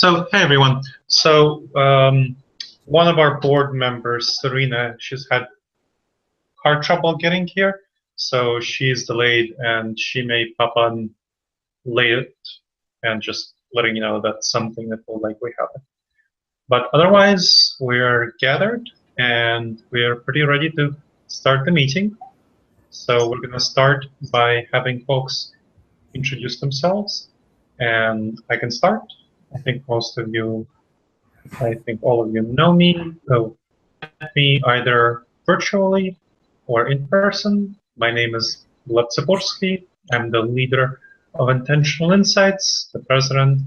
So, hey everyone. So, one of our board members, Serena, she's had car trouble getting here, so she's delayed and she may pop on late, and just letting you know that's something that will likely happen. But otherwise, we're gathered and we're pretty ready to start the meeting. So we're going to start by having folks introduce themselves, and I can start. I think most of you, I think all of you know me, met me either virtually or in person. My name is Vlad Zaborsky. I'm the leader of Intentional Insights, the president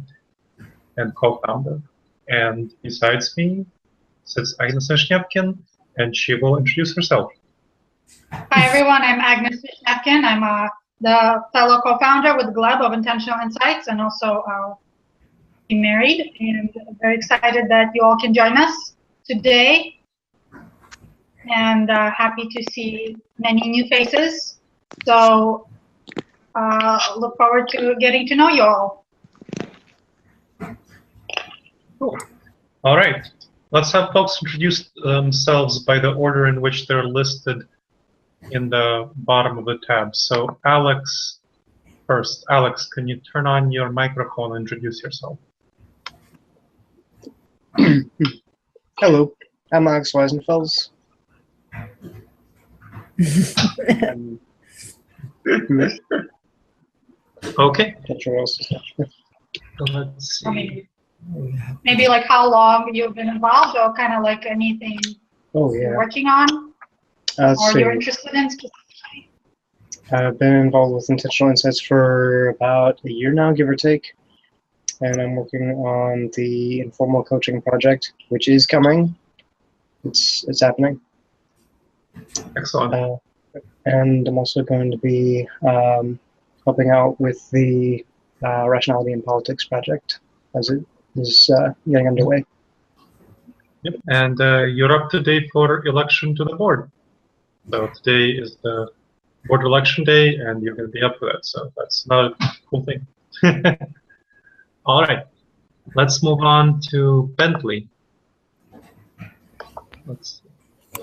and co-founder. And besides me sits Agnes Vishnevkin, and she will introduce herself. Hi everyone, I'm Agnes Vishnevkin. I'm the fellow co-founder with Gleb of Intentional Insights, and also married, and very excited that you all can join us today, and happy to see many new faces. So look forward to getting to know you all. Cool. All right. Let's have folks introduce themselves by the order in which they're listed in the bottom of the tab. So Alex first. Alex, can you turn on your microphone and introduce yourself? Hello, I'm Alex Weisenfels. Okay. Let's see. Maybe like how long you've been involved, or kind of like anything you're working on, or you're interested in specifically? I've been involved with Intentional Insights for about a year now, give or take. And I'm working on the informal coaching project, which is coming. It's happening. Excellent. And I'm also going to be helping out with the Rationality in Politics project as it is getting underway. Yep. And you're up to date for election to the board. So today is the board election day, and you're going to be up for that. So that's not a cool thing. All right. Let's move on to Bentley. Let's see.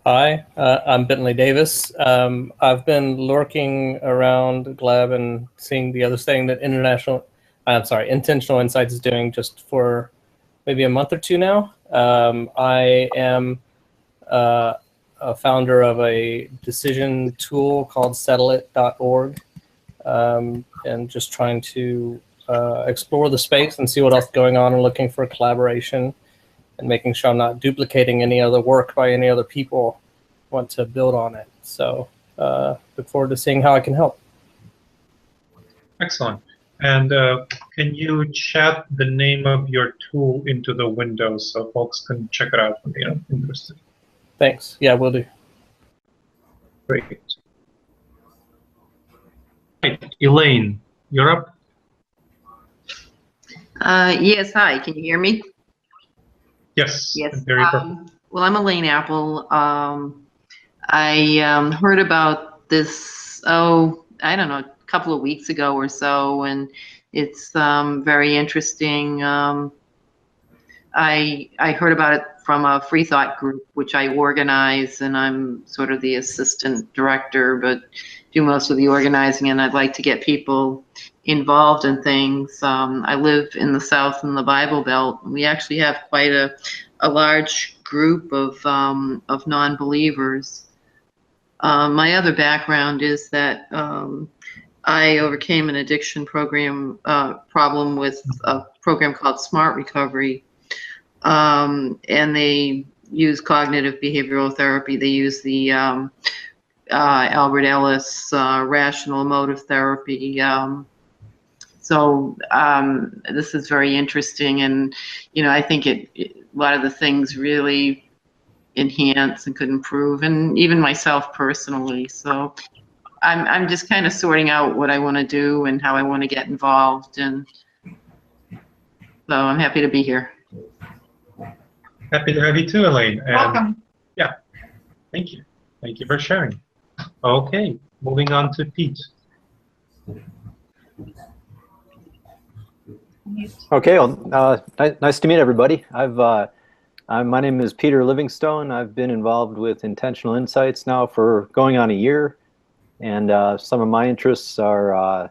Hi, I'm Bentley Davis. I've been lurking around Gleb and seeing the other thing that Intentional Insights is doing just for maybe a month or two now. I am a founder of a decision tool called Settleit.org, and just trying to explore the space and see what else is going on, and looking for collaboration and making sure I'm not duplicating any other work by any other people who want to build on it. So look forward to seeing how I can help. Excellent. And can you chat the name of your tool into the window so folks can check it out when they're interested? Thanks. Yeah, will do. Great. Right. Elaine, you're up. Yes, hi. Can you hear me? Yes. Yes. Very perfect. Well, I'm Elaine Apple. I heard about this, I don't know, a couple of weeks ago or so, and it's very interesting. I heard about it from a free thought group, which I organize, and I'm sort of the assistant director, but do most of the organizing, and I'd like to get people involved in things. I live in the South in the Bible Belt. We actually have quite a large group of non-believers. My other background is that I overcame an addiction problem with a program called Smart Recovery, and they use cognitive behavioral therapy. They use the Albert Ellis rational emotive therapy. So this is very interesting, and I think a lot of the things really enhance and could improve, and even myself personally. So I'm just kind of sorting out what I want to do and how I want to get involved, and so I'm happy to be here. Happy to have you too, Elaine. And welcome. Yeah, thank you. Thank you for sharing. Okay, moving on to Pete. Mute. Okay, well, nice to meet everybody. My name is Peter Livingstone. I've been involved with Intentional Insights now for going on a year, and some of my interests are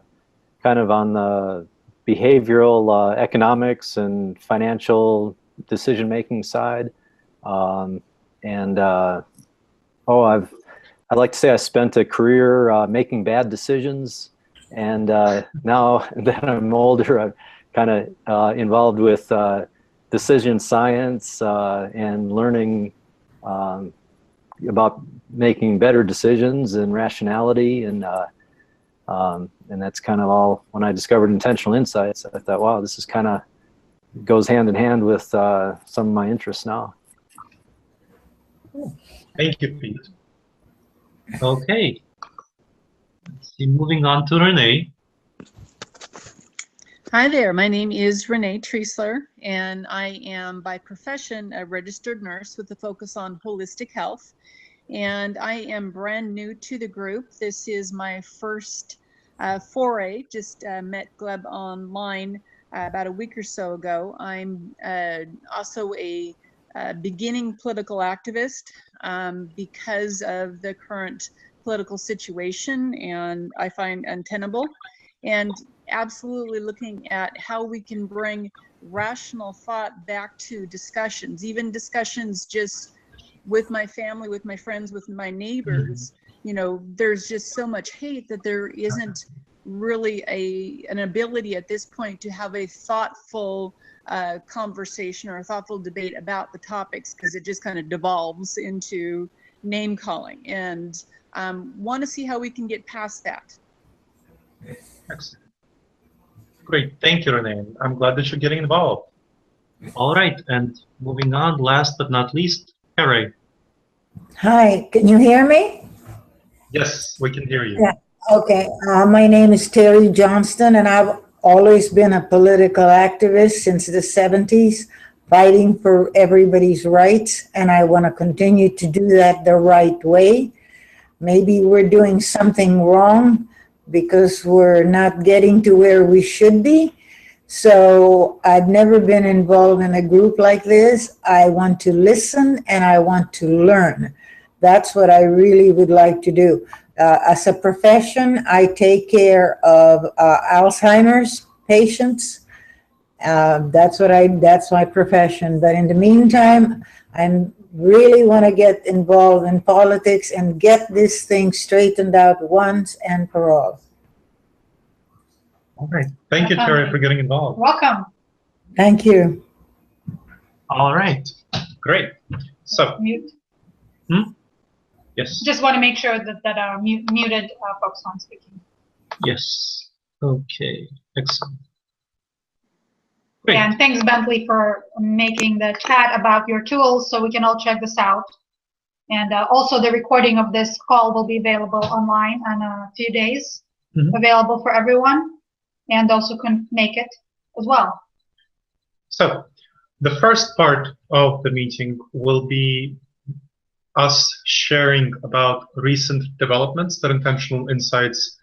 kind of on the behavioral economics and financial decision-making side. I'd like to say I spent a career making bad decisions, and now that I'm older, I'm kind of involved with decision science and learning about making better decisions and rationality, and that's kind of all. When I discovered Intentional Insights, I thought, wow, this is kind of goes hand in hand with some of my interests now. Thank you, Pete. Okay. Let's see, moving on to Renee. Hi there, my name is Renee Treisler, and I am by profession a registered nurse with a focus on holistic health. And I am brand new to the group. This is my first foray, just met Gleb online about a week or so ago. I'm also a beginning political activist because of the current political situation, and I find untenable. And absolutely looking at how we can bring rational thought back to discussions, even discussions just with my family, with my friends, with my neighbors. You know, there's just so much hate that there isn't really an ability at this point to have a thoughtful conversation or a thoughtful debate about the topics, because it just kind of devolves into name calling, and want to see how we can get past that. Excellent. Great, thank you, Renee. I'm glad that you're getting involved. All right, and moving on, last but not least, Terry. Hi, can you hear me? Yes, we can hear you. Yeah. Okay, my name is Terry Johnston, and I've always been a political activist since the 70s, fighting for everybody's rights, and I want to continue to do that the right way. Maybe we're doing something wrong because we're not getting to where we should be. So I've never been involved in a group like this. I want to listen and I want to learn. That's what I really would like to do. As a profession, I take care of Alzheimer's patients. That's my profession. But in the meantime, I really want to get involved in politics and get this thing straightened out once and for all. All right. Thank you, Terry, for getting involved. Welcome. Thank you. All right. Great. So, Mute. yes. Just want to make sure that our muted folks aren't speaking. Yes. Okay. Excellent. Great. And thanks, Bentley, for making the chat about your tools so we can all check this out. And also the recording of this call will be available online in a few days, available for everyone, and also can make it as well. So the first part of the meeting will be us sharing about recent developments that Intentional Insights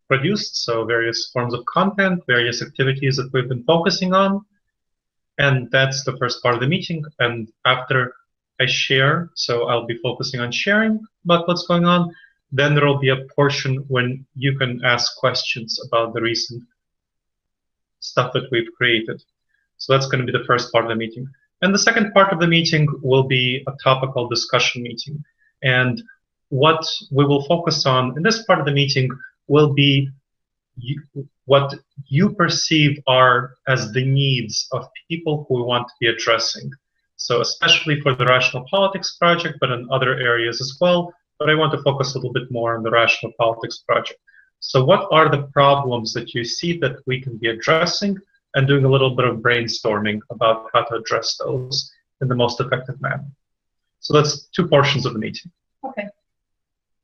produced. So various forms of content, various activities that we've been focusing on. And that's the first part of the meeting. And after I share, so I'll be focusing on sharing about what's going on, then there will be a portion when you can ask questions about the recent stuff that we've created. So that's going to be the first part of the meeting. And the second part of the meeting will be a topical discussion meeting. And what we will focus on in this part of the meeting will be what you perceive are as the needs of people who we want to be addressing. So especially for the Rational Politics Project, but in other areas as well. But I want to focus a little bit more on the Rational Politics Project. So what are the problems that you see that we can be addressing, and doing a little bit of brainstorming about how to address those in the most effective manner. So that's two portions of the meeting. Okay.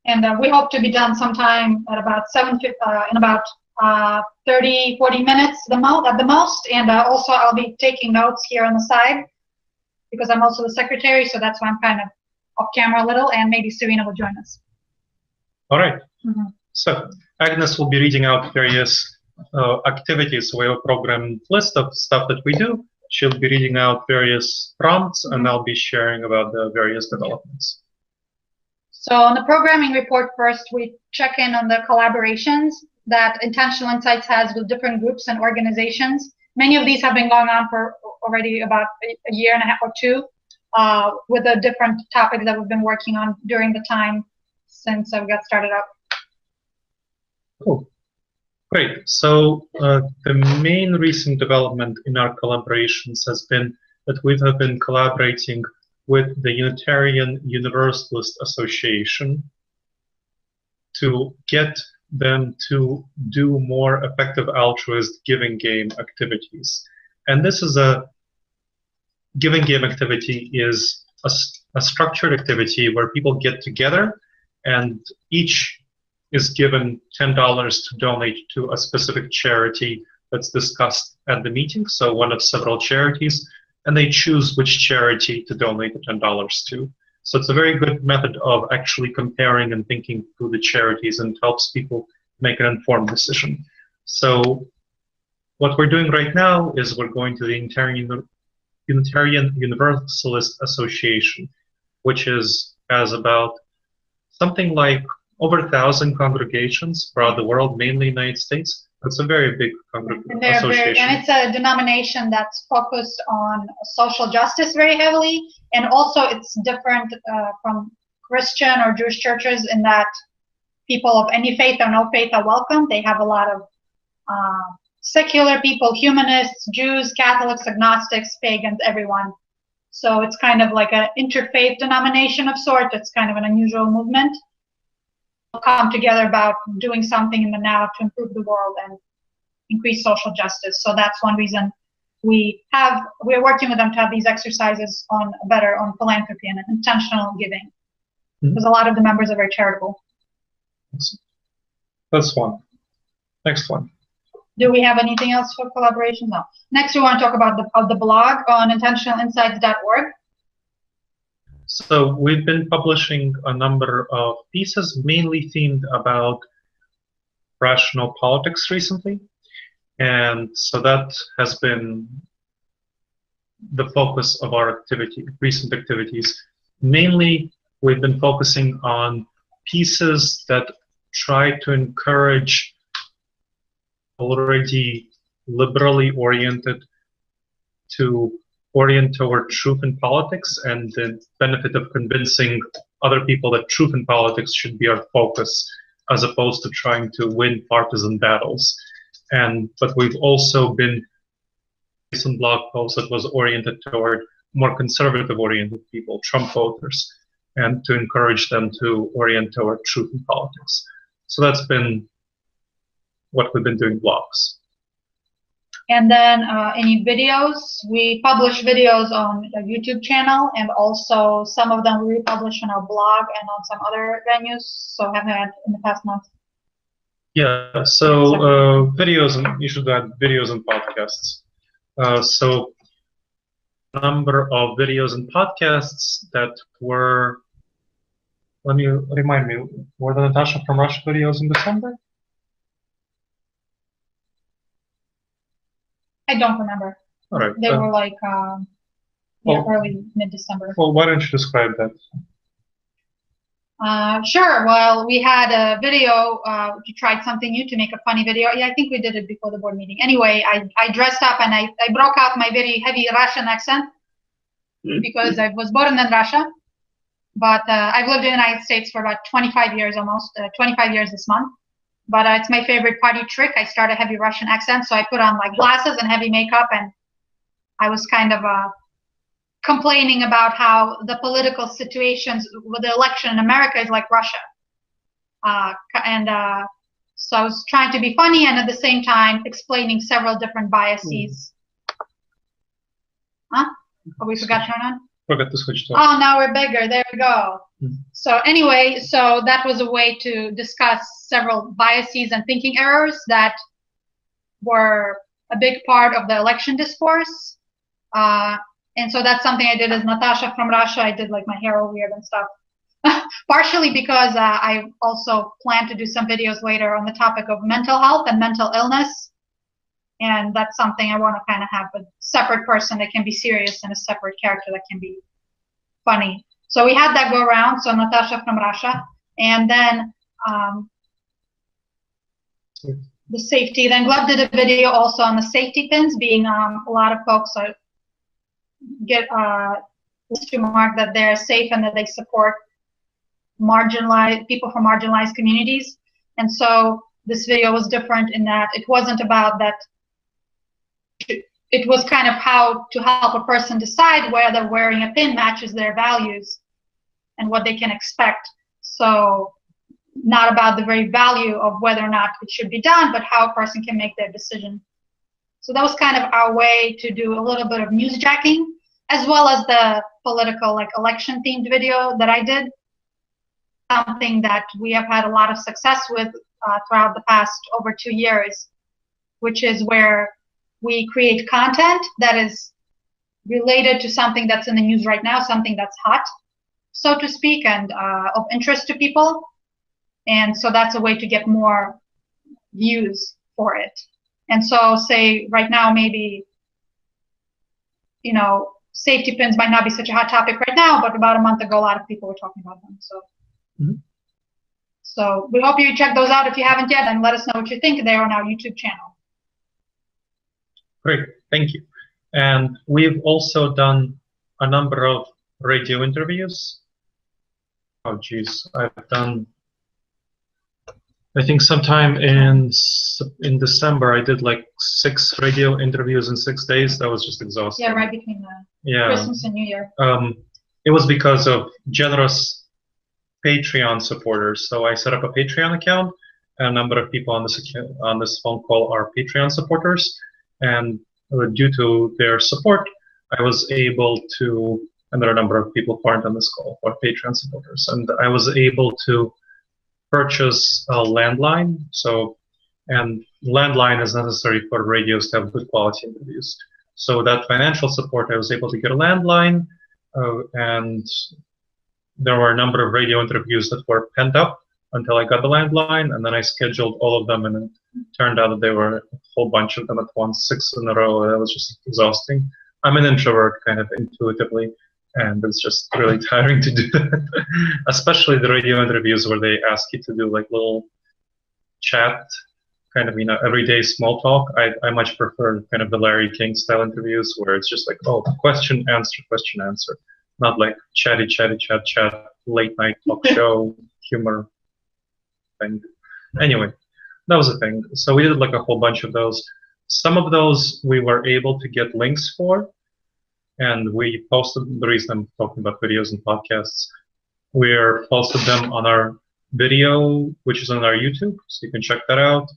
And we hope to be done sometime at about 7:50, in about 30, 40 minutes at the most. And also I'll be taking notes here on the side because I'm also the secretary, so that's why I'm kind of off camera a little, and maybe Serena will join us. All right. So Agnes will be reading out various activities. We have a program list of stuff that we do. She'll be reading out various prompts, and I'll be sharing about the various developments. So on the programming report first, we check in on the collaborations that Intentional Insights has with different groups and organizations. Many of these have been going on for already about a year and a half or two, with the different topics that we've been working on during the time since we got started up. Cool. Great. So the main recent development in our collaborations has been that we have been collaborating with the Unitarian Universalist Association to get them to do more effective altruist giving game activities. And this is a giving game activity is a structured activity where people get together and each is given $10 to donate to a specific charity that's discussed at the meeting, so one of several charities, and they choose which charity to donate the $10 to. So it's a very good method of actually comparing and thinking through the charities, and helps people make an informed decision. So what we're doing right now is we're going to the Unitarian Universalist Association, which has about something like over 1,000 congregations throughout the world, mainly United States. It's a very big association. And it's a denomination that's focused on social justice very heavily, and also it's different from Christian or Jewish churches in that people of any faith or no faith are welcome. They have a lot of secular people, humanists, Jews, Catholics, agnostics, pagans, everyone. So it's kind of like an interfaith denomination of sorts. It's kind of an unusual movement. We'll come together about doing something in the now to improve the world and increase social justice. So that's one reason we're working with them to have these exercises on philanthropy and intentional giving, because a lot of the members are very charitable. That's one. Next one. Do we have anything else for collaboration? No. Next, we want to talk about the blog on intentionalinsights.org. So we've been publishing a number of pieces, mainly themed about rational politics recently. And so that has been the focus of our recent activities. Mainly, we've been focusing on pieces that try to encourage already liberally oriented to orient toward truth in politics, and the benefit of convincing other people that truth in politics should be our focus, as opposed to trying to win partisan battles. But we've also been some blog posts that was oriented toward more conservative oriented people, Trump voters, and to encourage them to orient toward truth in politics. So that's been what we've been doing blogs. And then any videos, we publish videos on a YouTube channel, and also some of them we republish on our blog and on some other venues, so have had in the past month. Yeah, so videos, and you should add videos and podcasts. So a number of videos and podcasts that were, remind me, were the Natasha from Russia videos in December? I don't remember. All right. They were like early, mid-December. Well, why don't you describe that? Sure. Well, we had a video. We tried something new to make a funny video. Yeah, I think we did it before the board meeting. Anyway, I dressed up and I broke out my very heavy Russian accent because I was born in Russia. But I've lived in the United States for about 25 years almost, 25 years this month. But it's my favorite party trick. I start a heavy Russian accent, so I put on like glasses and heavy makeup, and I was kind of complaining about how the political situations with the election in America is like Russia. So I was trying to be funny and at the same time explaining several different biases. Huh? Oh, we forgot to turn on? Forgot to switch to. Oh, now we're bigger. There we go. So anyway, so that was a way to discuss several biases and thinking errors that were a big part of the election discourse. And so that's something I did as Natasha from Russia. I did like my hair all weird and stuff. partially because I also plan to do some videos later on the topic of mental health and mental illness. And that's something I want to kind of have a separate person that can be serious and a separate character that can be funny. So we had that go around. So Natasha from Russia, and then the safety. Then Gleb did a video also on the safety pins, being a lot of folks get to mark that they're safe and that they support marginalized people from marginalized communities. And so this video was different in that it wasn't about that. It was kind of how to help a person decide whether wearing a pin matches their values and what they can expect. So not about the very value of whether or not it should be done, but how a person can make their decision. So that was kind of our way to do a little bit of newsjacking, as well as the political, like election themed video that I did. Something that we have had a lot of success with throughout the past over 2 years, which is where we create content that is related to something that's in the news right now, something that's hot, so to speak, and of interest to people. And so that's a way to get more views for it. And so say right now, maybe, you know, safety pins might not be such a hot topic right now, but about a month ago, a lot of people were talking about them. So, so we hope you check those out if you haven't yet, and let us know what you think. They're on our YouTube channel. Great, thank you. And we've also done a number of radio interviews. Oh, geez, I've done, I think sometime in December, I did like 6 radio interviews in 6 days. That was just exhausting. Yeah, right between Christmas and New Year. It was because of generous Patreon supporters. So I set up a Patreon account, and a number of people on this phone call are Patreon supporters. And due to their support, I was able to, and there are a number of people who aren't on this call who are Patreon supporters, and I was able to purchase a landline. So, and landline is necessary for radios to have good quality interviews. So that financial support, I was able to get a landline, and there were a number of radio interviews that were pent up until I got the landline, and then I scheduled all of them, and it turned out that there were a whole bunch of them at once, 6 in a row. That was just exhausting. I'm an introvert kind of intuitively, and it's just really tiring to do that, especially the radio interviews where they ask you to do like little chat, kind of, you know, everyday small talk. I much prefer kind of the Larry King style interviews where it's just like, oh, question, answer, not like chat, late night talk show, humor thing. Anyway, that was a thing. So we did like a whole bunch of those. Some of those we were able to get links for, and we posted, the reason I'm talking about videos and podcasts, we're posted them on our video, which is on our YouTube, so you can check that out.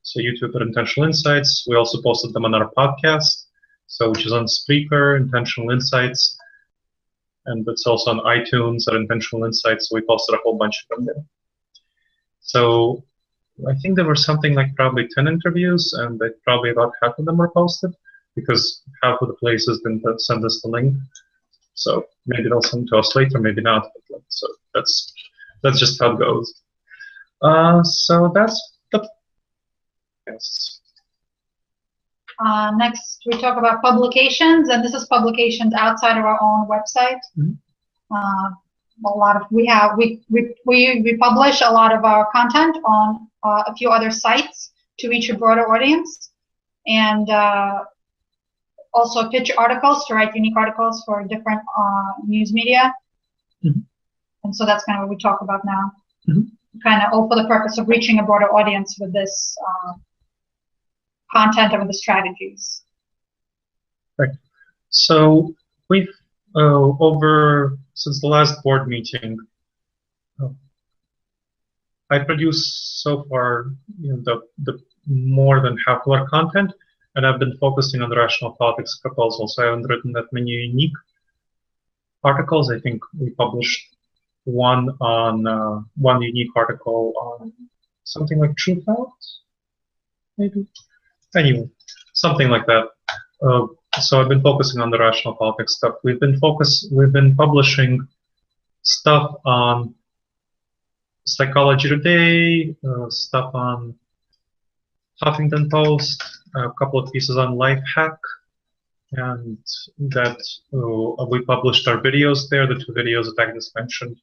So YouTube at Intentional Insights. We also posted them on our podcast, so which is on Spreaker, Intentional Insights, and it's also on iTunes at Intentional Insights. So we posted a whole bunch of them there. So I think there were something like probably 10 interviews, and probably about half of them were posted, because half of the places didn't send us the link. So maybe they'll send to us later, maybe not. But so that's just how it goes. So that's the yes. Next, we talk about publications, and this is publications outside of our own website. A lot of we publish a lot of our content on a few other sites to reach a broader audience, and also pitch articles, to write unique articles for different news media. And so that's kind of what we talk about now. Kind of all for the purpose of reaching a broader audience with this content and with the strategies. Right. So we've since the last board meeting, I produced so far, you know, the more than half of our content, and I've been focusing on the rational politics proposals. I haven't written that many unique articles. I think we published one unique article on something like True Facts, maybe. Anyway, something like that. So I've been focusing on the rational politics stuff. We've been publishing stuff on Psychology Today, stuff on Huffington Post, a couple of pieces on Lifehack, and that we published our videos there, the 2 videos that Agnes mentioned.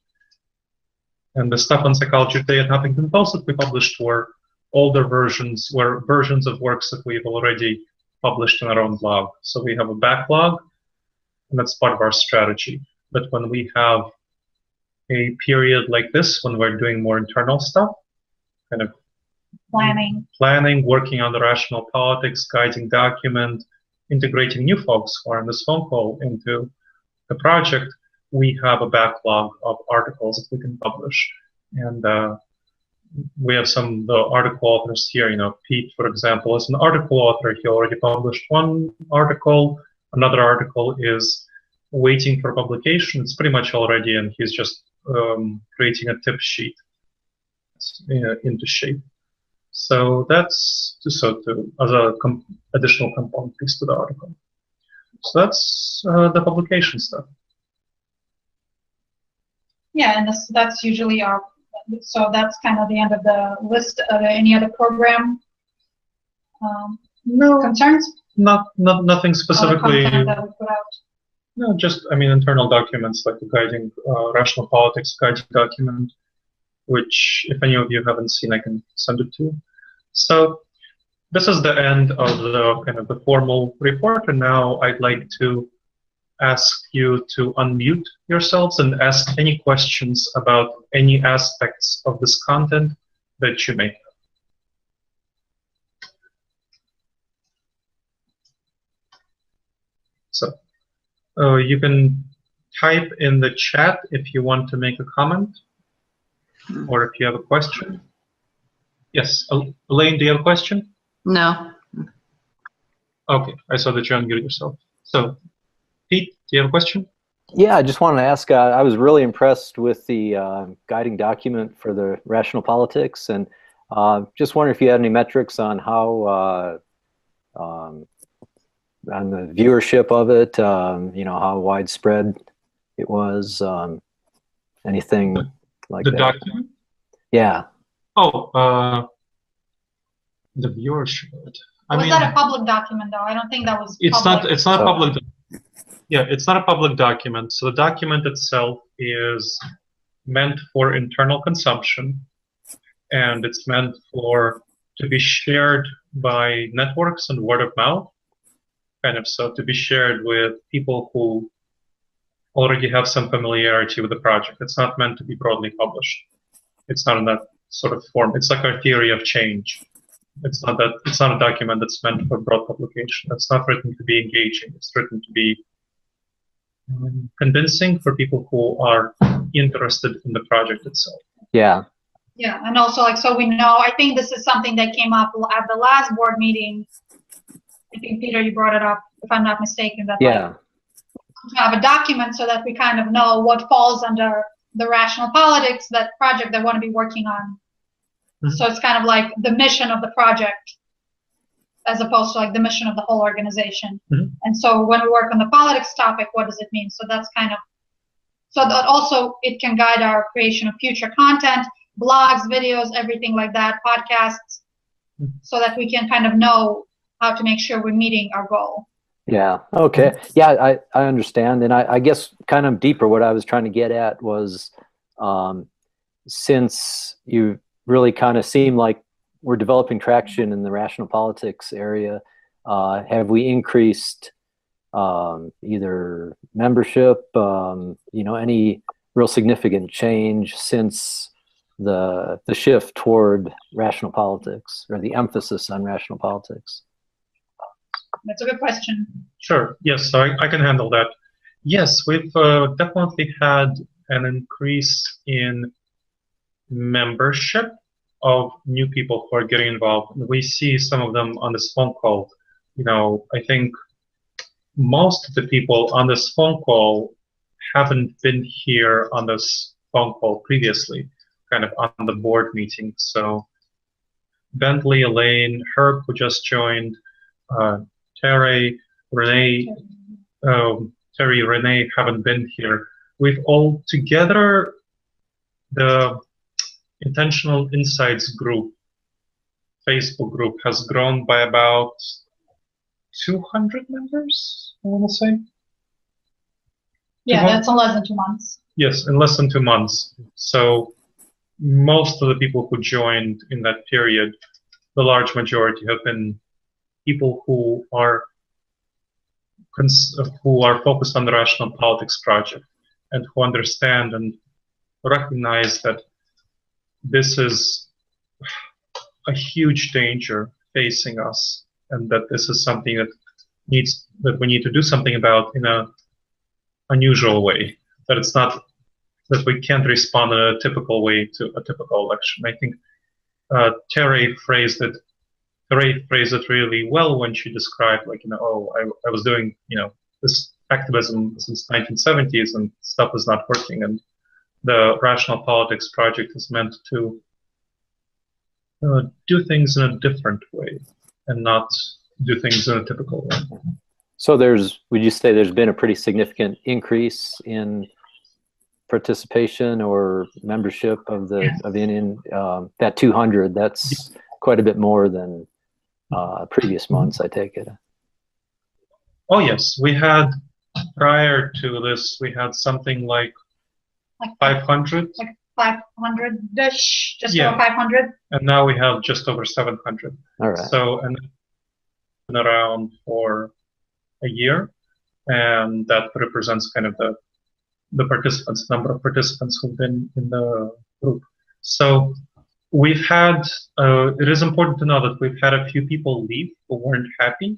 And the stuff on Psychology Today and Huffington Post that we published were older versions, were versions of works that we've already published on our own blog. So we have a backlog, and that's part of our strategy. But when we have a period like this, when we're doing more internal stuff, kind of planning, working on the rational politics, guiding document, integrating new folks who are on this phone call into the project, we have a backlog of articles that we can publish. And we have some of the article authors here. You know, Pete, for example, is an article author. He already published 1 article. Another article is waiting for publication. It's pretty much all ready, and he's just creating a tip sheet into shape. So that's as a additional component piece to the article. So that's the publication stuff. Yeah, and that's usually our. So that's kind of the end of the list. Any other program concerns? Nothing specifically. Content that we put out. No, just internal documents like the guiding rational politics guiding document, which if any of you haven't seen, I can send it to you. So this is the end of the kind of the formal report, and now I'd like to ask you to unmute yourselves and ask any questions about any aspects of this content that you may have. So you can type in the chat if you want to make a comment or if you have a question. Yes, Elaine, do you have a question? No. Okay, I saw that you unmuted yourself. So, Pete, do you have a question? Yeah, I just wanted to ask, I was really impressed with the guiding document for the rational politics, and just wondering if you had any metrics on how, on the viewership of it, you know, how widespread it was, anything like that. The document? Yeah. Oh, the viewership. Was that a public document, though? I don't think that was. It's public. not. It's not a public. Yeah, it's not a public document. So the document itself is meant for internal consumption, and it's meant to be shared by networks and word of mouth, kind of, so to be shared with people who already have some familiarity with the project. It's not meant to be broadly published. It's not in that sort of form. It's like our theory of change. It's not that. It's not a document that's meant for broad publication. It's not written to be engaging. It's written to be convincing for people who are interested in the project itself. Yeah. Yeah, and also so we know. I think this is something that came up at the last board meeting. I think Peter, you brought it up, if I'm not mistaken. That Yeah. to have a document so that we kind of know what falls under the rational politics, that project they want to be working on. Mm-hmm. So it's kind of like the mission of the project as opposed to like the mission of the whole organization. Mm-hmm. And so when we work on the politics topic, what does it mean? So that's kind of, so that also it can guide our creation of future content, blogs, videos, everything like that, podcasts, so that we can kind of know how to make sure we're meeting our goal. Yeah. Okay. Yeah, I understand. And I guess kind of deeper what I was trying to get at was, since you really kind of seem like we're developing traction in the rational politics area, have we increased either membership, you know, any real significant change since the shift toward rational politics, or the emphasis on rational politics? That's a good question. Sure. Yes, so I can handle that. Yes, we've definitely had an increase in membership of new people who are getting involved. We see some of them on this phone call. You know, I think most of the people on this phone call haven't been here on this phone call previously, kind of on the board meeting. So Bentley, Elaine, Herb, who just joined, Terry, Renee haven't been here. we've all together, the Intentional Insights group, Facebook group, has grown by about 200 members, I want to say. Yeah, that's in less than 2 months. Yes, in less than 2 months. So most of the people who joined in that period, the large majority have been people who are focused on the Rational Politics Project and who understand and recognize that this is a huge danger facing us, and that this is something that we need to do something about in an unusual way. That it's not that we can't respond in a typical way to a typical election. I think Terry phrased it really well when she described, like, I was doing, this activism since 1970s and stuff is not working, and the Rational Politics Project is meant to do things in a different way and not do things in a typical way. So would you say there's been a pretty significant increase in participation or membership of that 200? That's quite a bit more than previous months, I take it. Oh yes, we had, prior to this, we had something like 500. Like 500-ish, just over 500. And now we have just over 700. All right. So, and been around for a year, and that represents kind of the participants, number of participants who've been in the group. So we've had, it is important to know that we've had a few people leave who weren't happy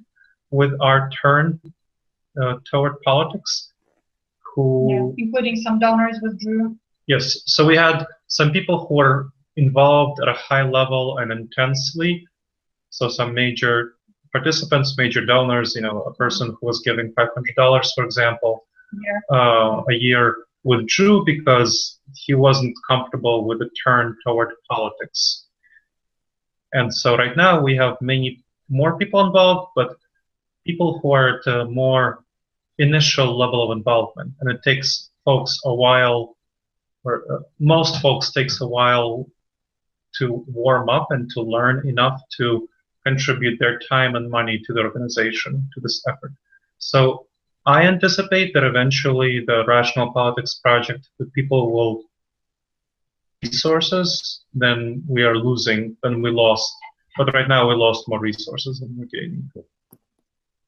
with our turn toward politics, including some donors withdrew. Yes, so we had some people who were involved at a high level and intensely. So some major participants, major donors, a person who was giving $500, for example, a year, withdrew because he wasn't comfortable with the turn toward politics. And so right now we have many more people involved, but people who are at a more initial level of involvement. And it takes folks a while, or most folks takes a while to warm up and to learn enough to contribute their time and money to the organization, to this effort. So I anticipate that eventually the Rational Politics Project, the people will resources, then we are losing, then we lost. But right now we lost more resources than we're gaining,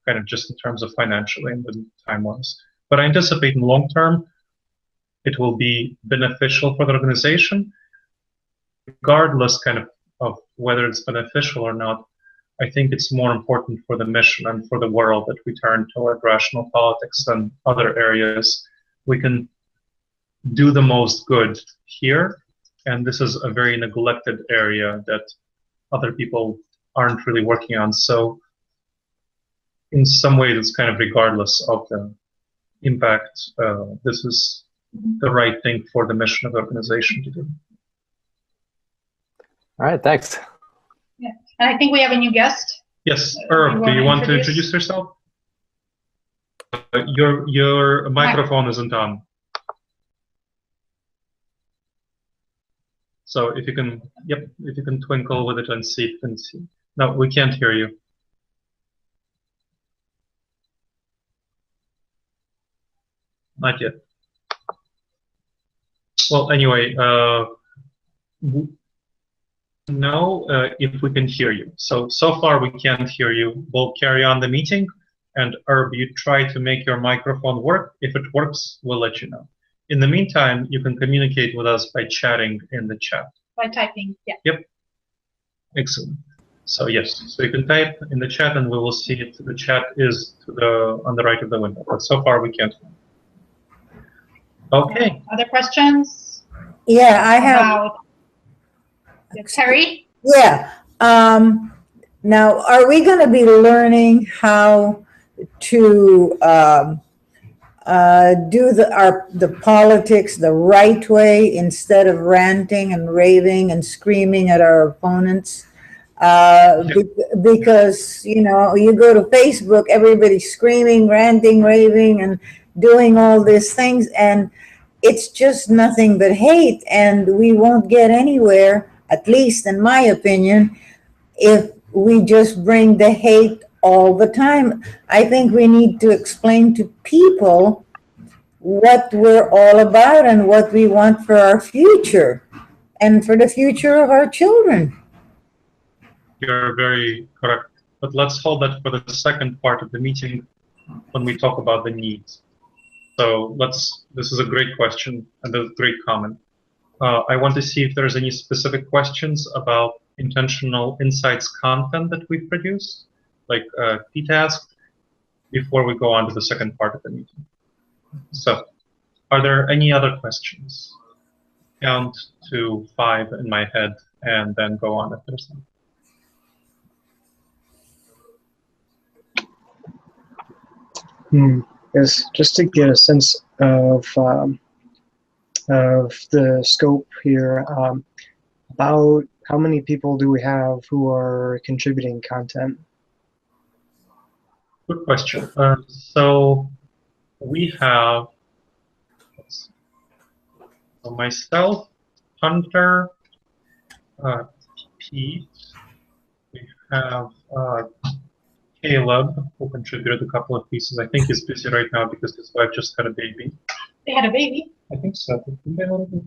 kind of just in terms of financially and time-wise. But I anticipate in the long term, it will be beneficial for the organization, regardless kind of whether it's beneficial or not. I think it's more important for the mission and for the world that we turn toward rational politics than other areas. We can do the most good here, and this is a very neglected area that other people aren't really working on. So in some ways, it's kind of regardless of the impact, this is the right thing for the mission of the organization to do. All right, thanks. Yeah, and I think we have a new guest. Yes, Herb, do you want to introduce yourself? Your microphone isn't on. So if you can, if you can twinkle with it and see if you can see. No, we can't hear you. Not yet. Well, anyway, know if we can hear you. So far we can't hear you. We'll carry on the meeting, and Herb, you try to make your microphone work. If it works, we'll let you know. In the meantime, you can communicate with us by chatting in the chat. By typing, yeah. Yep. Excellent. So yes, so you can type in the chat, and we will see it. The chat is on the right of the window, but so far we can't. Okay. Other questions? Yeah, I have. Terry? Yeah. Now, are we going to be learning how to do the politics the right way instead of ranting and raving and screaming at our opponents? Because, you know, you go to Facebook, everybody's screaming, ranting, raving, and doing all these things. And it's just nothing but hate, and we won't get anywhere, at least in my opinion, if we just bring the hate all the time. I think we need to explain to people what we're all about and what we want for our future and for the future of our children. You're very correct. But let's hold that for the second part of the meeting when we talk about the needs. So this is a great question and a great comment. I want to see if there's any specific questions about intentional insights content that we produce, like Pete asked, before we go on to the second part of the meeting. So, are there any other questions? Count to 5 in my head and then go on if there's some. Yes, just to get a sense of the scope here, about how many people do we have who are contributing content? Good question. So we have myself, Hunter, Pete. We have Caleb, who contributed a couple of pieces. I think he's busy right now because his wife just had a baby. They had a baby. I think so.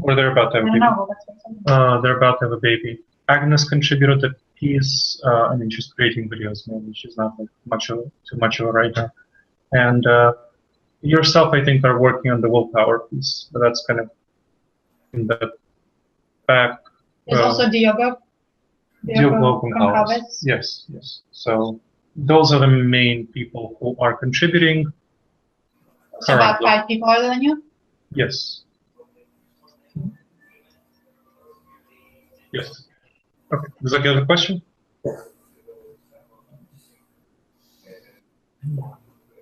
Or they're about to have a I baby. don't know. That's what I'm saying. They're about to have a baby. Agnes contributed a piece. I mean, she's creating videos. Maybe she's not like too much of a writer. And yourself, I think, are working on the willpower piece. So that's kind of in the back. There's also Diogo. Diogo Gonçalves. Yes, yes. So those are the main people who are contributing. So about 5 people other than you? Yes. Yes. Okay. Does that get the question?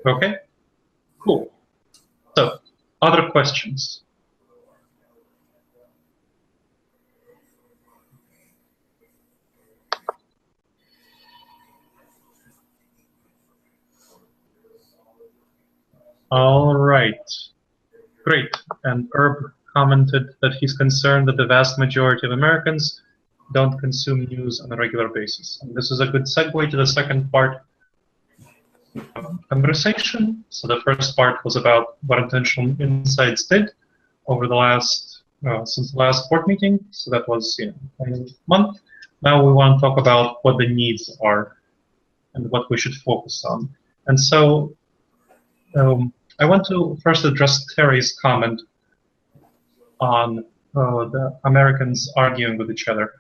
Okay. Cool. So, other questions? All right. Great. And Herb commented that he's concerned that the vast majority of Americans don't consume news on a regular basis. And this is a good segue to the second part of the conversation. So the first part was about what Intentional Insights did over the last, since the last board meeting. So that was a month. Now we want to talk about what the needs are and what we should focus on. And so I want to first address Terry's comment on the Americans arguing with each other.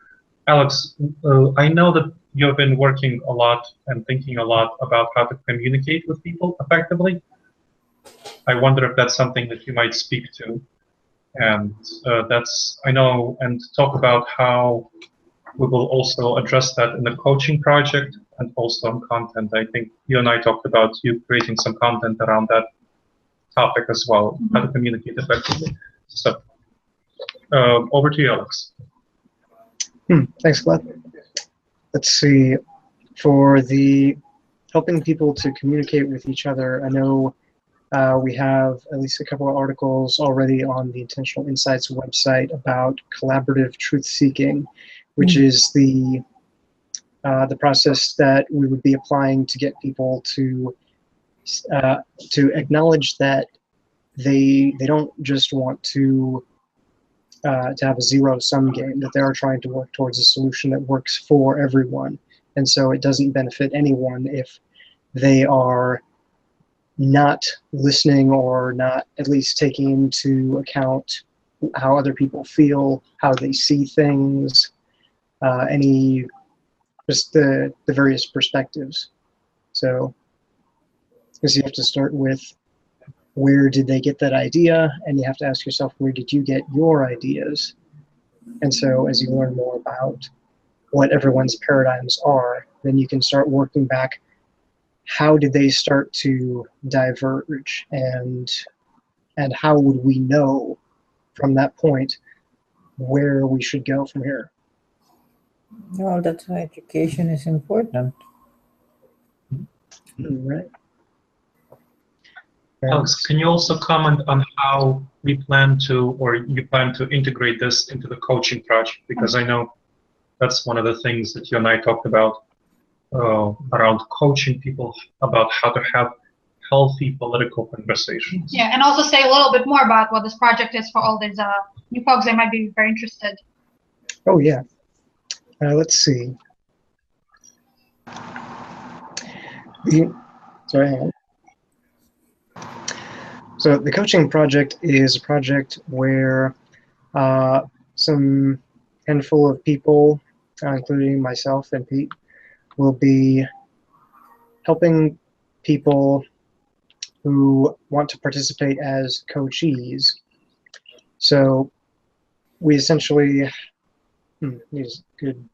Alex, I know that you've been working a lot and thinking a lot about how to communicate with people effectively. I wonder if that's something that you might speak to. And I know, and talk about how we will also address that in the coaching project and also on content. I think you and I talked about you creating some content around that topic as well, how to communicate effectively. So, over to you, Alex. Thanks, Gleb. Let's see. For the helping people to communicate with each other, I know we have at least a couple of articles already on the Intentional Insights website about collaborative truth-seeking, which is the process that we would be applying to get people to acknowledge that they don't just want to have a zero-sum game, that they are trying to work towards a solution that works for everyone. And so it doesn't benefit anyone if they are not listening or not at least taking into account how other people feel, how they see things, just the various perspectives. So, because you have to start with where did they get that idea, and you have to ask yourself, where did you get your ideas? And so as you learn more about what everyone's paradigms are, then you can start working back, how did they start to diverge, and how would we know from that point where we should go from here? Well, that's why education is important. Right. Alex, can you also comment on how we plan to, or you plan to integrate this into the coaching project? Because I know that's one of the things that you and I talked about around coaching people about how to have healthy political conversations. Yeah, and also say a little bit more about what this project is for all these new folks that might be very interested. Oh, yeah. Let's see. Sorry, hang on. So the coaching project is a project where some handful of people, including myself and Pete, will be helping people who want to participate as coachees. So we essentially, here's a good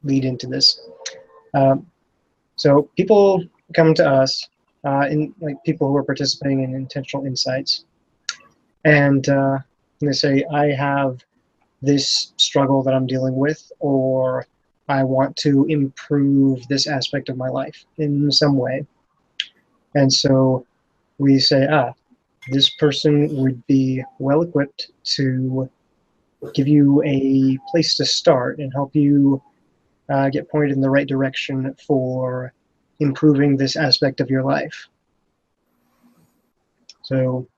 lead into this. So people come to us, like people who are participating in Intentional Insights, and they say, I have this struggle that I'm dealing with, or I want to improve this aspect of my life in some way. And so we say, this person would be well equipped to give you a place to start and help you get pointed in the right direction for improving this aspect of your life. So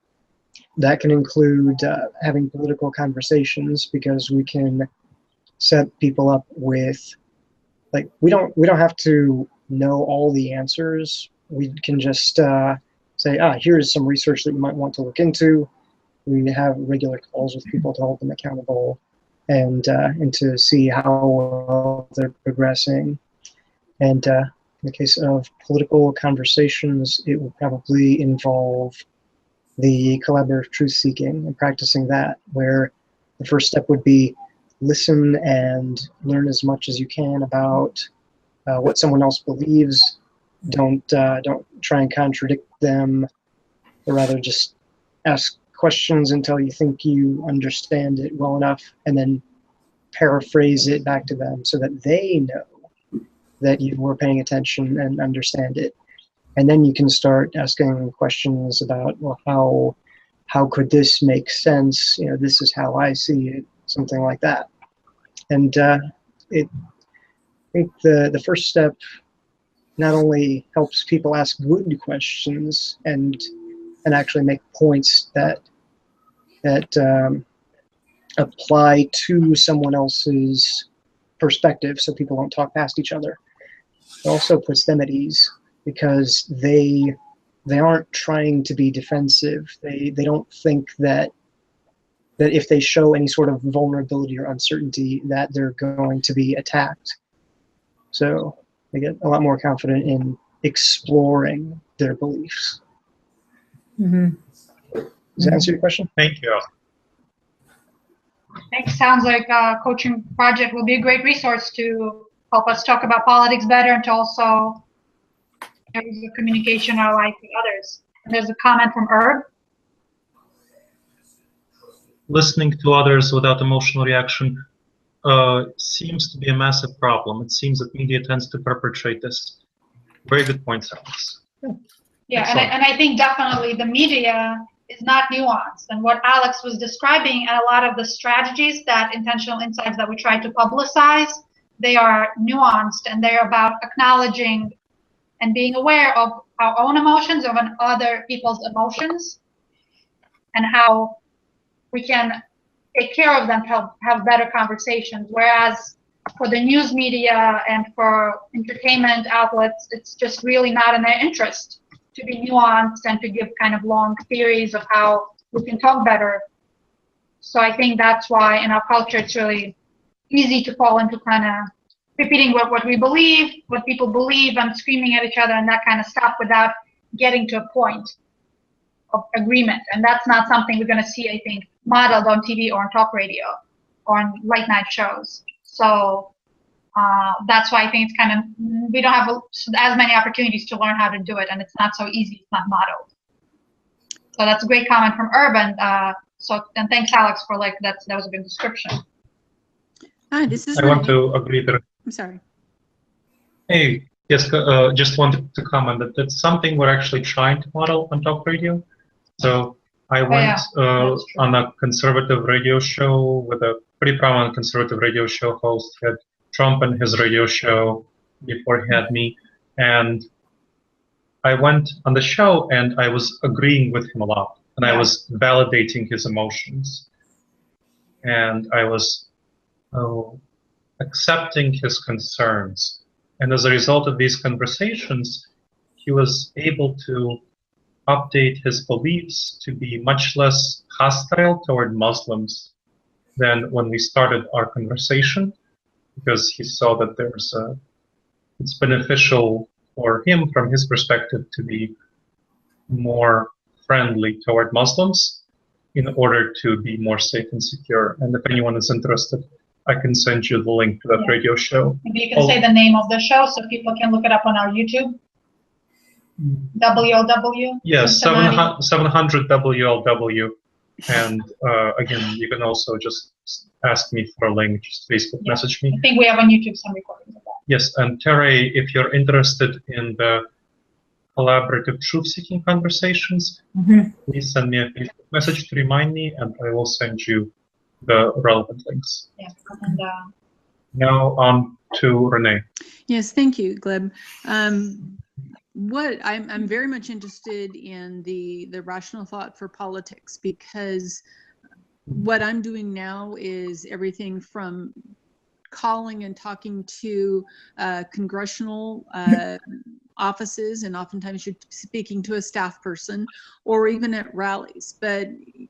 that can include having political conversations, because we can set people up with, like, we don't have to know all the answers. We can just say, here's some research that you might want to look into. We have regular calls with people to hold them accountable and to see how well they're progressing. And in the case of political conversations, it will probably involve the collaborative truth-seeking and practicing that, where the first step would be listen and learn as much as you can about what someone else believes. Don't try and contradict them, or rather just ask questions until you think you understand it well enough, and then paraphrase it back to them so that they know that you were paying attention and understand it. And then you can start asking questions about, well, how could this make sense? You know, this is how I see it, something like that. And I think the first step not only helps people ask good questions and actually make points that apply to someone else's perspective, so people don't talk past each other. It also puts them at ease, because they aren't trying to be defensive. They don't think that if they show any sort of vulnerability or uncertainty that they're going to be attacked. So they get a lot more confident in exploring their beliefs. Mm-hmm. Does that answer your question? Thank you. Thanks. Sounds like a coaching project will be a great resource to help us talk about politics better, and to also areas of communication in our life with others. And there's a comment from Herb. Listening to others without emotional reaction seems to be a massive problem. It seems that media tends to perpetrate this. Very good points, Alex. Yeah, and I think definitely the media is not nuanced. And what Alex was describing, and a lot of the strategies that Intentional Insights that we try to publicize, they are nuanced, and they're about acknowledging and being aware of our own emotions, of other people's emotions, and how we can take care of them to have better conversations. Whereas for the news media and for entertainment outlets, it's just really not in their interest to be nuanced and to give kind of long theories of how we can talk better. So I think that's why in our culture it's really easy to fall into kind of repeating what we believe, what people believe, and screaming at each other and that kind of stuff without getting to a point of agreement. And that's not something we're going to see, I think, modeled on TV or on talk radio or on late night shows. So that's why I think it's kind of, we don't have as many opportunities to learn how to do it, and it's not so easy, it's not modeled. So that's a great comment from Urban. And thanks, Alex, for that was a good description. Hi, this is I want to agree that. I'm sorry. Hey, yes, just wanted to comment that that's something we're actually trying to model on talk radio. So I went on a conservative radio show with a pretty prominent conservative radio show host. He had Trump on his radio show before he had me. And I went on the show and I was agreeing with him a lot. And I was validating his emotions. And I was accepting his concerns. And as a result of these conversations, he was able to update his beliefs to be much less hostile toward Muslims than when we started our conversation, because he saw that it's beneficial for him from his perspective to be more friendly toward Muslims in order to be more safe and secure. And if anyone is interested, I can send you the link to that radio show. Maybe you can say the name of the show so people can look it up on our YouTube. WLW? Yes, 700 WLW. And again, you can also just ask me for a link, just Facebook message me. I think we have on YouTube some recordings of that. Yes, and Terry, if you're interested in the collaborative truth-seeking conversations, please send me a Facebook message to remind me, and I will send you the relevant links. Yeah, and now on to Renee. Yes, thank you, Gleb. What I'm very much interested in the rational thought for politics, because what I'm doing now is everything from calling and talking to congressional offices, and oftentimes you're speaking to a staff person, or even at rallies. But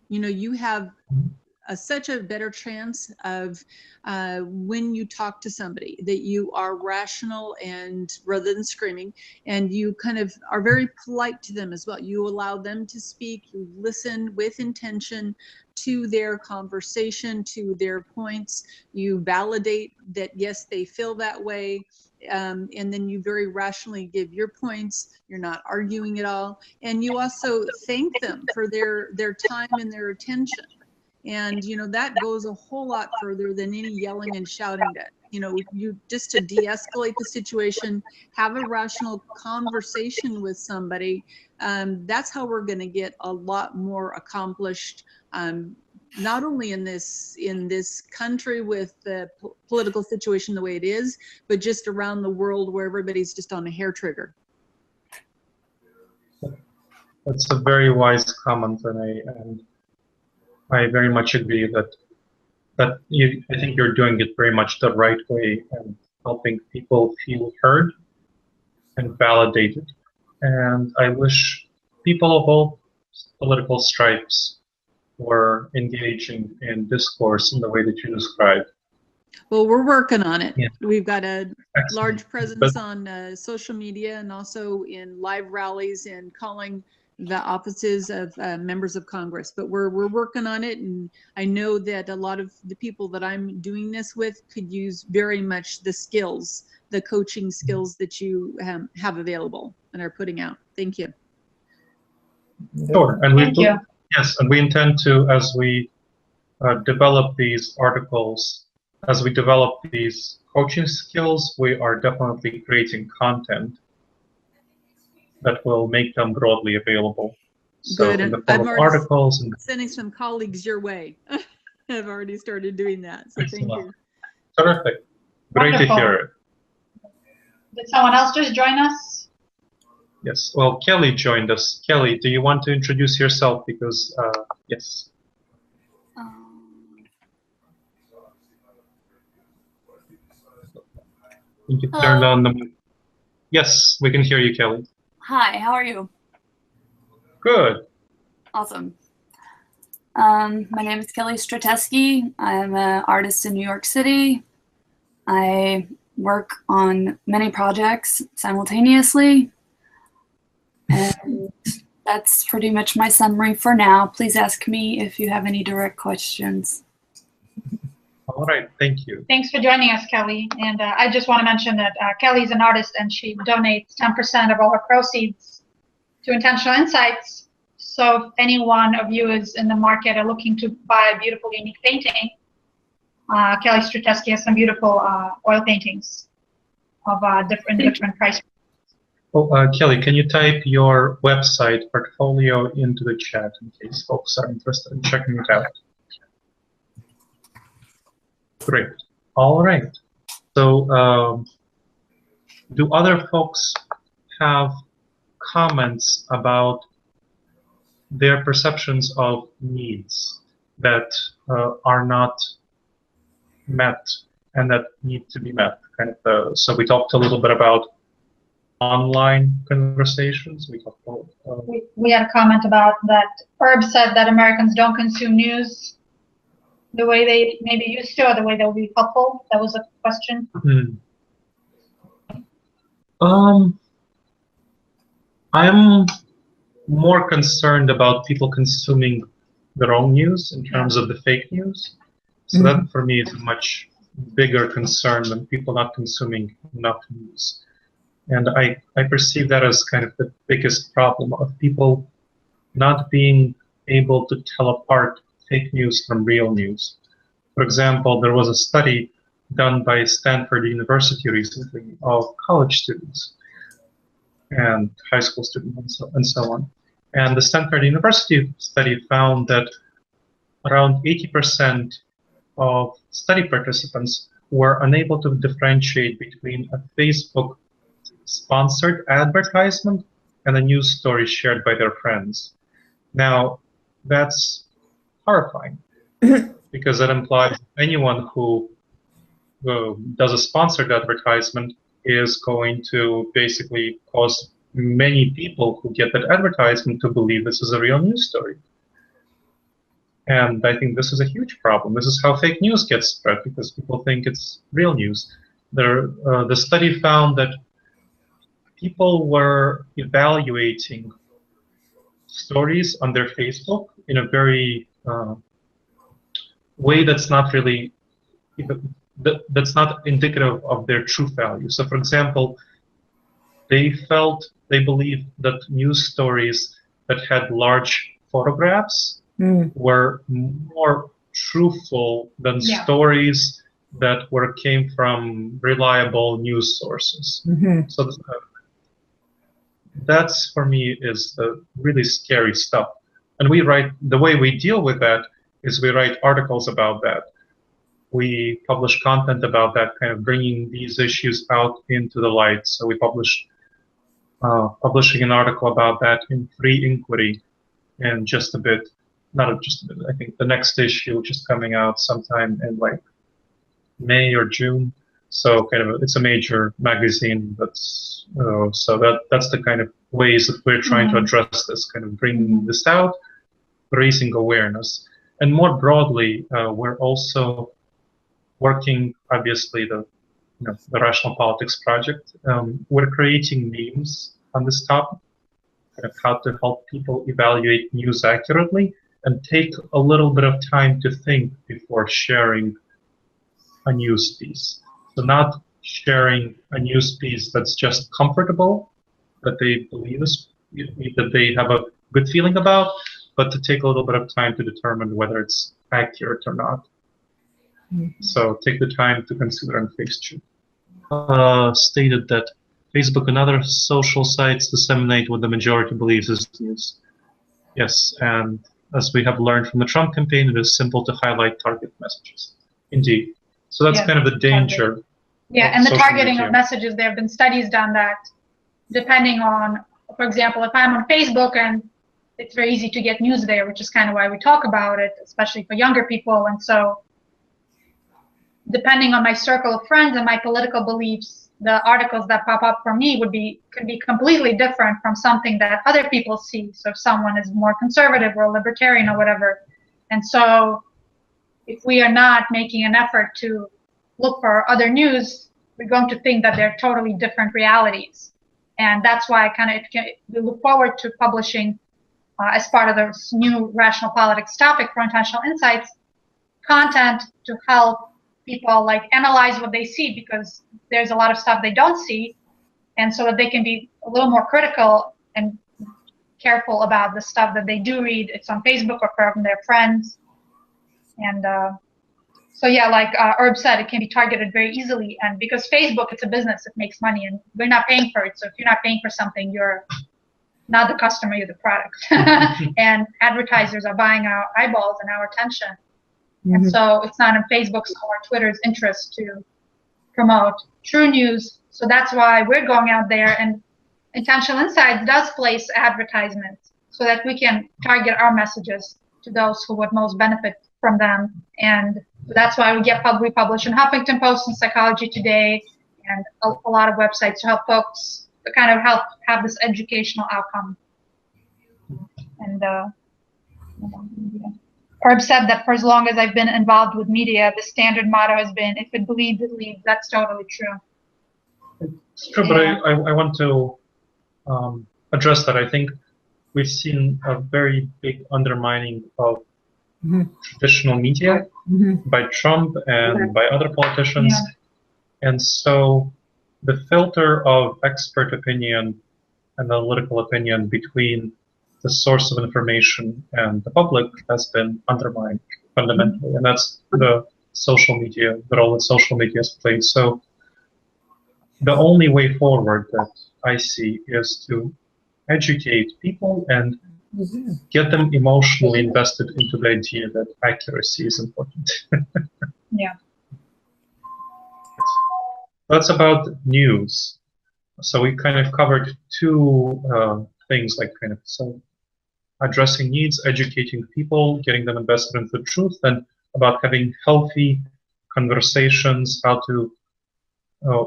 you have such a better chance of when you talk to somebody that you are rational, and rather than screaming, and you kind of are very polite to them as well. You allow them to speak, you listen with intention to their conversation, to their points, you validate that yes, they feel that way, and then you very rationally give your points. You're not arguing at all, and you also thank them for their time and their attention. And that goes a whole lot further than any yelling and shouting. That you just to de-escalate the situation, have a rational conversation with somebody. That's how we're going to get a lot more accomplished. Not only in this country with the political situation the way it is, but just around the world where everybody's just on a hair trigger. That's a very wise comment, Renee, and I very much agree that I think you're doing it very much the right way and helping people feel heard and validated. And I wish people of all political stripes were engaging in discourse in the way that you described. Well, we're working on it. Yeah. We've got a Excellent. large presence on social media, and also in live rallies and calling the offices of members of Congress. But we're working on it, and I know that a lot of the people that I'm doing this with could use very much the skills, the coaching skills that you have available and are putting out. Thank you. Sure, and Thank you. Yes, and we intend to, as we develop these articles, as we develop these coaching skills, we are definitely creating content that will make them broadly available. So Good. in the form of articles. And sending some colleagues your way. I've already started doing that, so thank you. Terrific. Great Wonderful. to hear it. Did someone else just join us? Yes, well, Kelly joined us. Kelly, do you want to introduce yourself? Because, yes. I think you turned on the... Yes, we can hear you, Kelly. Hi, how are you? Good. Awesome. My name is Kelly Strateski. I'm an artist in New York City. I work on many projects simultaneously. And that's pretty much my summary for now. Please ask me if you have any direct questions. All right, thank you. Thanks for joining us, Kelly. And I just want to mention that Kelly's an artist, and she donates 10% of all her proceeds to Intentional Insights. So if any one of you is in the market or looking to buy a beautiful, unique painting, Kelly Strateski has some beautiful oil paintings of different price. Kelly, can you type your website portfolio into the chat in case folks are interested in checking it out? Great. All right. So, do other folks have comments about their perceptions of needs that are not met and that need to be met? So we talked a little bit about online conversations. We talked about. We had a comment about that. Herb said that Americans don't consume news the way they maybe used to, or the way that would be helpful. That was a question. I'm more concerned about people consuming their own news in terms of the fake news. So that for me is a much bigger concern than people not consuming enough news. And I perceive that as kind of the biggest problem of people not being able to tell apart fake news from real news. For example, there was a study done by Stanford University recently of college students and high school students and so on. And the Stanford University study found that around 80% of study participants were unable to differentiate between a Facebook sponsored advertisement and a news story shared by their friends. Now, that's horrifying because that implies anyone who does a sponsored advertisement is going to basically cause many people who get that advertisement to believe this is a real news story. And I think this is a huge problem. This is how fake news gets spread, because people think it's real news. The study found that people were evaluating stories on their Facebook in a very way that's not really, that's not indicative of their true value. So, for example, they believed that news stories that had large photographs were more truthful than stories that came from reliable news sources. So that's, for me, is the really scary stuff. And the way we deal with that is we write articles about that. We publish content about that, kind of bringing these issues out into the light. So we published publishing an article about that in Free Inquiry in just a bit. Not just a bit, I think the next issue, which is coming out sometime in like May or June. So kind of it's a major magazine. That's so that's the kind of ways that we're trying to address this, kind of bringing this out, raising awareness, and more broadly, we're also working. Obviously, the Rational Politics Project. We're creating memes on this topic, kind of how to help people evaluate news accurately and take a little bit of time to think before sharing a news piece. So not sharing a news piece that's just comfortable, that they believe that they have a good feeling about, but to take a little bit of time to determine whether it's accurate or not. So take the time to consider and face check. Stated that Facebook and other social sites disseminate what the majority believes is news. Yes, and as we have learned from the Trump campaign, it is simple to highlight target messages. Indeed. So that's kind of the danger. Yeah, and the targeting of messages, there have been studies done that depending on, for example, if I'm on Facebook and it's very easy to get news there, which is kind of why we talk about it, especially for younger people. And so depending on my circle of friends and my political beliefs, the articles that pop up for me could be completely different from something that other people see. So if someone is more conservative or libertarian or whatever. And so if we are not making an effort to look for other news, we're going to think that they're totally different realities. And that's why we look forward to publishing, as part of the new Rational Politics topic for Intentional Insights, content to help people like analyze what they see, because there's a lot of stuff they don't see, and so that they can be a little more critical and careful about the stuff that they do read. It's on Facebook or from their friends. And So yeah, like Herb said, it can be targeted very easily, and because Facebook, it's a business, it makes money, and we're not paying for it. So if you're not paying for something, you're not the customer, you're the product. And advertisers are buying our eyeballs and our attention. And so it's not in Facebook's or Twitter's interest to promote true news. So that's why we're going out there, and Intentional Insights does place advertisements so that we can target our messages to those who would most benefit from them. And that's why we publish in Huffington Post and Psychology Today and a lot of websites to help folks to kind of help have this educational outcome. And Herb said that for as long as I've been involved with media, the standard motto has been, if it bleeds, it leads. That's totally true. It's true, but I want to address that. I think we've seen a very big undermining of traditional media by Trump and by other politicians. And so the filter of expert opinion and analytical opinion between the source of information and the public has been undermined fundamentally. And that's the social media, the role that social media has played. So the only way forward that I see is to educate people and get them emotionally invested into the idea that accuracy is important. Yeah. That's about news. So we kind of covered two things, like kind of addressing needs, educating people, getting them invested in the truth, and about having healthy conversations, how to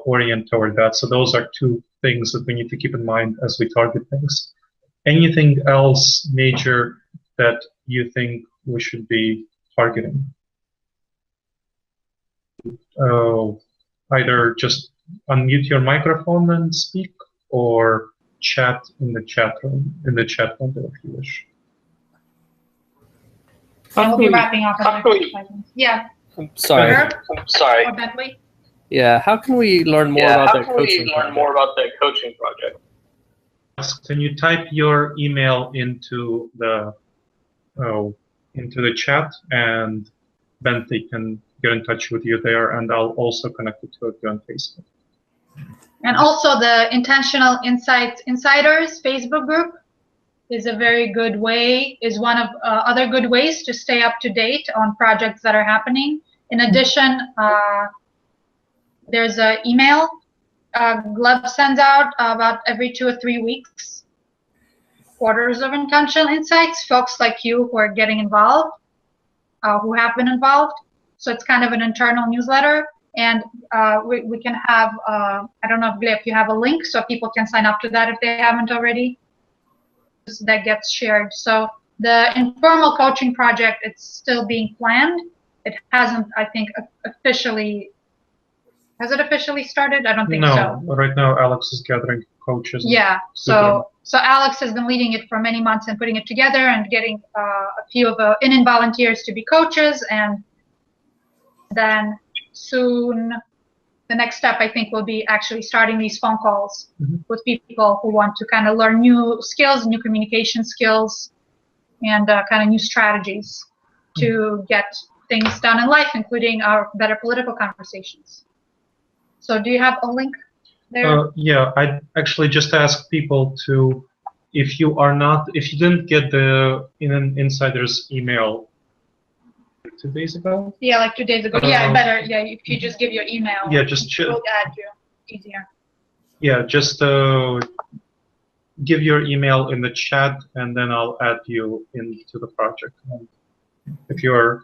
orient toward that. So those are two things that we need to keep in mind as we target things. Anything else major that you think we should be targeting? Either just unmute your microphone and speak, or chat in the chat room, if you wish. We'll be wrapping up. Yeah. Sorry. Or Bentley? Yeah. How can we learn more about that coaching project? Can you type your email into the chat, and Bentley can get in touch with you there, and I'll also connect it to you on Facebook. And also the Intentional Insights Insiders Facebook group is a very good way, is one of other good ways to stay up to date on projects that are happening. In addition, there's an email Gleb sends out about every 2 or 3 weeks, quarters of Intentional Insights, folks like you who are getting involved, who have been involved. So it's kind of an internal newsletter. And we can have, I don't know, Gleb, if you have a link so people can sign up to that if they haven't already. That gets shared. So the informal coaching project, it's still being planned. It hasn't, I think, officially, has it officially started? I don't think so. No, right now Alex is gathering coaches. Yeah, so Alex has been leading it for many months and putting it together and getting a few of the in volunteers to be coaches, and then soon the next step, I think, will be actually starting these phone calls with people who want to kind of learn new skills, new communication skills, and kind of new strategies to get things done in life, including our better political conversations. So do you have a link there? Yeah, I actually just asked people to, if you didn't get the Insider's email 2 days ago? Yeah, like 2 days ago. Yeah, better. Yeah, if you just give your email. Yeah, just we'll add you. Easier. Yeah, just give your email in the chat, and then I'll add you into the project. And if you're,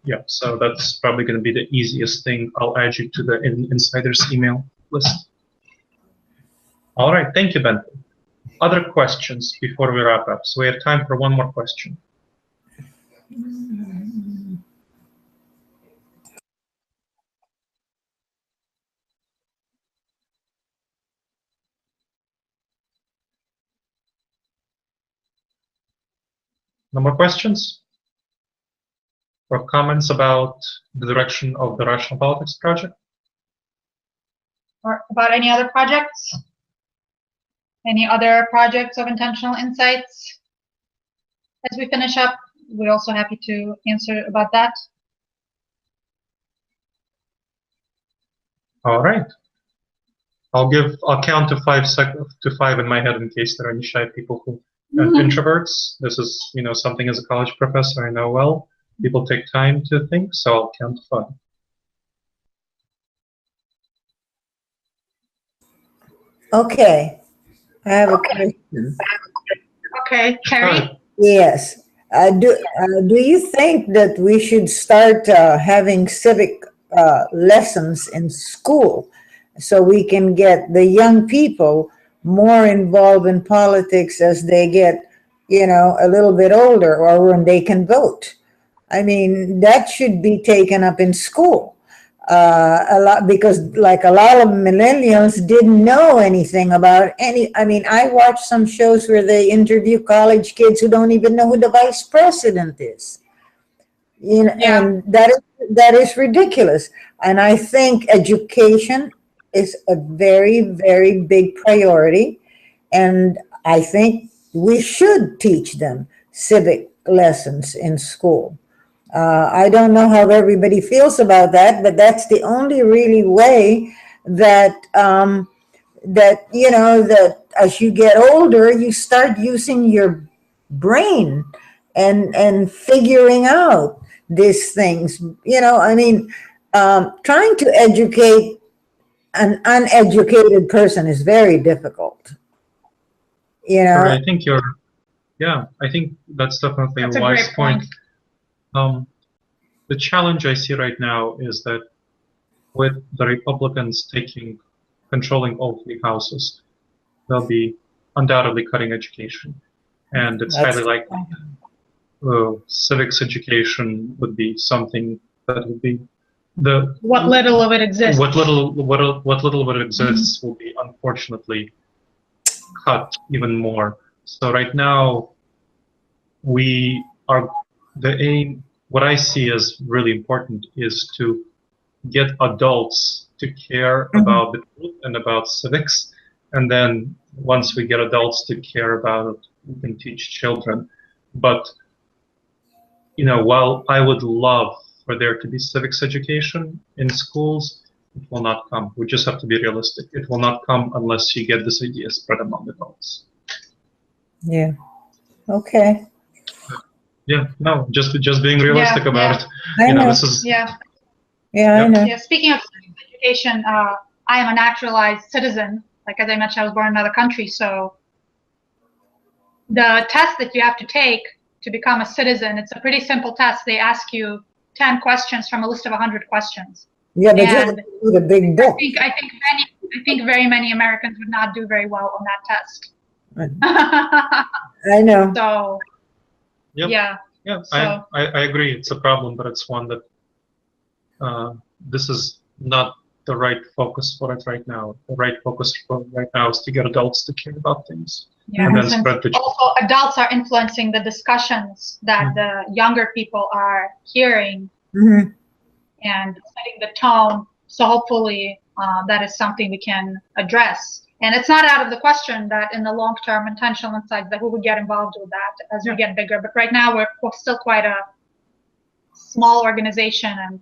yeah, so that's probably going to be the easiest thing. I'll add you to the Insider's email list. All right, thank you, Bentley. Other questions before we wrap up? So we have time for one more question. No more questions? Or comments about the direction of the Rational Politics Project? Or about any other projects? Any other projects of Intentional Insights? As we finish up, we're also happy to answer about that. All right. I'll count to 5 to 5 in my head in case there are any shy people who introverts. This is, something as a college professor I know well. People take time to think, so I'll count to 5. Okay. I have a question. Okay, Carrie? Yes. Do you think that we should start having civic lessons in school so we can get the young people more involved in politics as they get, a little bit older, or when they can vote? I mean, that should be taken up in school. A lot, because like a lot of millennials didn't know anything about I watched some shows where they interview college kids who don't even know who the vice president is. And that is ridiculous. And I think education is a very, very big priority. And I think we should teach them civic lessons in school. I don't know how everybody feels about that, but that's the only really way that that as you get older, you start using your brain and figuring out these things. Trying to educate an uneducated person is very difficult. I think I think that's definitely That's a a wise great point. The challenge I see right now is that with the Republicans controlling all 3 houses, they'll be undoubtedly cutting education. And it's highly likely civics education would be something that would be What little of it exists. What little of it exists will be unfortunately cut even more. So right now, what I see as really important is to get adults to care about the truth and about civics. And then once we get adults to care about it, we can teach children. But, while I would love for there to be civics education in schools, it will not come. We just have to be realistic. It will not come unless you get this idea spread among adults. Yeah. Okay. Yeah, no, just being realistic about it. I know. This is Yeah. Yeah, I know. Yeah, speaking of education, I am a naturalized citizen. Like, as I mentioned, I was born in another country. So the test that you have to take to become a citizen, it's a pretty simple test. They ask you 10 questions from a list of 100 questions. Yeah, but you have to read a big book. I think very many Americans would not do very well on that test. I know. So, Yep. yeah. Yeah, So- I agree. It's a problem, but it's one that this is not the right focus for it right now. The right focus for right now is to get adults to care about things. Yeah, and then since spread the also adults are influencing the discussions that the younger people are hearing Mhm. and setting the tone. So hopefully that is something we can address. And it's not out of the question that in the long term, intentional insights, that we would get involved with that as we get bigger. But right now we're still quite a small organization, and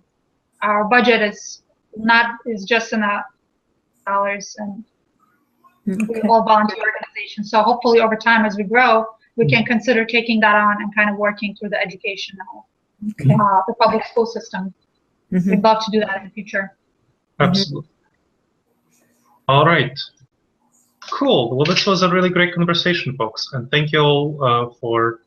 our budget is just in the dollars, and we're all volunteer organizations. So hopefully over time, as we grow, we can consider taking that on and kind of working through the educational, the public school system. We'd love to do that in the future. Absolutely. All right. Cool. Well, this was a really great conversation, folks. And thank you all for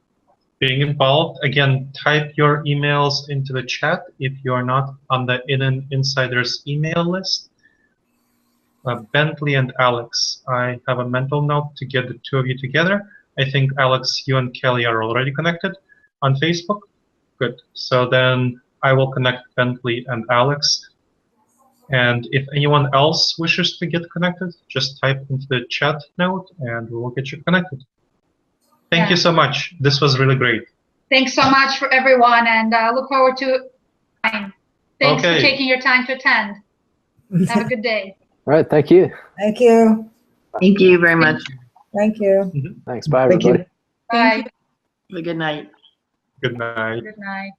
being involved. Again, type your emails into the chat if you're not on the Insiders email list. Bentley and Alex, I have a mental note to get the 2 of you together. I think, Alex, you and Kelly are already connected on Facebook. Good. So then I will connect Bentley and Alex. And if anyone else wishes to get connected, just type into the chat note and we will get you connected. Thank you so much. This was really great. Thanks so much for everyone, and look forward to it. Thanks for taking your time to attend. Have a good day. All right. Thank you. Thank you. Thank you very much. Thank you. Thanks. Bye, Thank you. everybody. Bye. Have a good night. Good night. Good night.